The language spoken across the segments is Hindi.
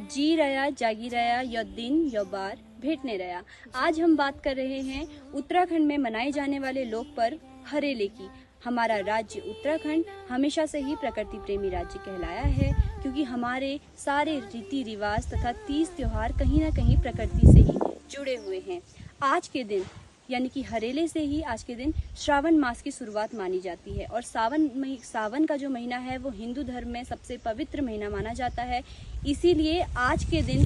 जी रया जागी रया यो दिन यो बार भेटने रया। आज हम बात कर रहे हैं उत्तराखंड में मनाए जाने वाले लोक पर्व हरेले की। हमारा राज्य उत्तराखंड हमेशा से ही प्रकृति प्रेमी राज्य कहलाया है, क्योंकि हमारे सारे रीति रिवाज तथा तीज त्योहार कहीं न कहीं प्रकृति से ही जुड़े हुए हैं। आज के दिन यानी कि हरेले से ही आज के दिन श्रावण मास की शुरुआत मानी जाती है और सावन का जो महीना है वो हिंदू धर्म में सबसे पवित्र महीना माना जाता है। इसीलिए आज के दिन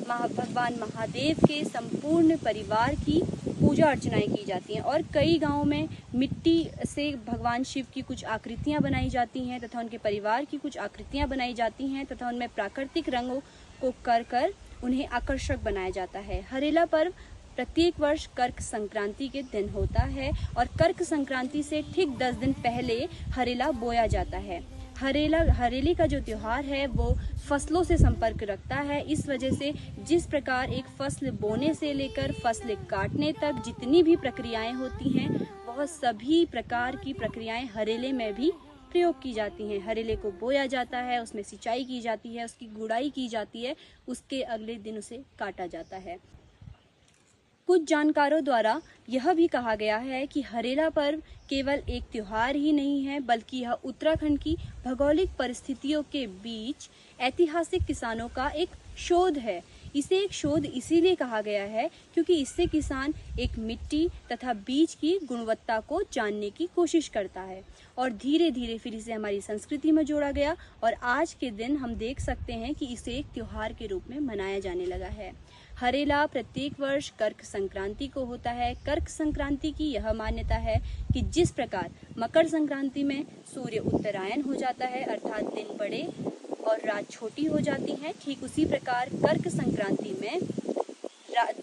भगवान महादेव के संपूर्ण परिवार की पूजा अर्चनाएं की जाती हैं और कई गांवों में मिट्टी से भगवान शिव की कुछ आकृतियां बनाई जाती हैं तथा उनके परिवार की कुछ आकृतियां बनाई जाती हैं तथा उनमें प्राकृतिक रंगों को कर उन्हें आकर्षक बनाया जाता है। हरेला पर्व प्रत्येक वर्ष कर्क संक्रांति के दिन होता है और कर्क संक्रांति से ठीक 10 दिन पहले हरेला बोया जाता है। हरेली का जो त्योहार है वो फसलों से संपर्क रखता है। इस वजह से जिस प्रकार एक फसल बोने से लेकर फसल काटने तक जितनी भी प्रक्रियाएं होती हैं वह सभी प्रकार की प्रक्रियाएं हरेले में भी प्रयोग की जाती हैं। हरेले को बोया जाता है, उसमें सिंचाई की जाती है, उसकी गुड़ाई की जाती है, उसके अगले दिन उसे काटा जाता है। कुछ जानकारों द्वारा यह भी कहा गया है कि हरेला पर्व केवल एक त्योहार ही नहीं है, बल्कि यह उत्तराखंड की भौगोलिक परिस्थितियों के बीच ऐतिहासिक किसानों का एक शोध है। इसे एक शोध इसीलिए कहा गया है क्योंकि इससे किसान एक मिट्टी तथा बीज की गुणवत्ता को जानने की कोशिश करता है और धीरे धीरे फिर इसे हमारी संस्कृति में जोड़ा गया और आज के दिन हम देख सकते हैं कि इसे एक त्योहार के रूप में मनाया जाने लगा है। हरेला प्रत्येक वर्ष कर्क संक्रांति को होता है। कर्क संक्रांति की यह मान्यता है कि जिस प्रकार मकर संक्रांति में सूर्य उत्तरायण हो जाता है अर्थात दिन बड़े और रात छोटी हो जाती है, ठीक उसी प्रकार कर्क संक्रांति में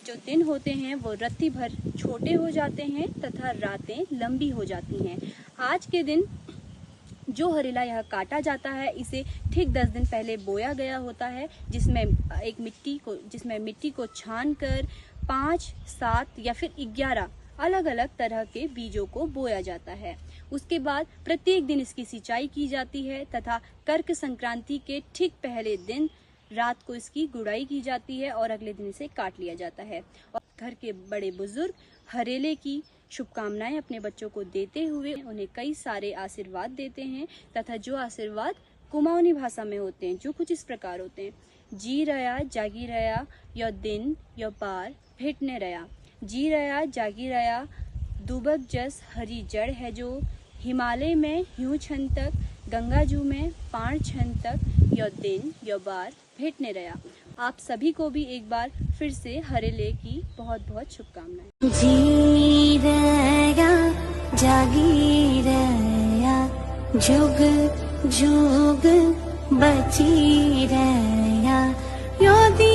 जो दिन होते हैं वो रत्ती भर छोटे हो जाते हैं तथा रातें लंबी हो जाती हैं। आज के दिन जो हरेला यह काटा जाता है इसे ठीक 10 दिन पहले बोया गया होता है, जिसमें मिट्टी को छानकर 5, 7 या फिर 11 अलग अलग तरह के बीजों को बोया जाता है। उसके बाद प्रत्येक दिन इसकी सिंचाई की जाती है तथा कर्क संक्रांति के ठीक पहले दिन रात को इसकी गुड़ाई की जाती है और अगले दिन इसे काट लिया जाता है। और घर के बड़े बुजुर्ग हरेले की शुभकामनाएं अपने बच्चों को देते हुए उन्हें कई सारे आशीर्वाद देते हैं तथा जो आशीर्वाद कुमाऊनी भाषा में होते हैं जो कुछ इस प्रकार होते हैं। जी रया जागी रया यो दिन यो पार भेटने रया। जी रया जागी रया दुबक जस हरी जड़ है जो, हिमालय में यूं छन तक गंगा जू में पाण छन तक यो दिन यो बार भेटने रया। आप सभी को भी एक बार फिर से हरेले की बहुत बहुत शुभकामनाएं। जी रया जागी रया जुग जुग बची रया यो दिन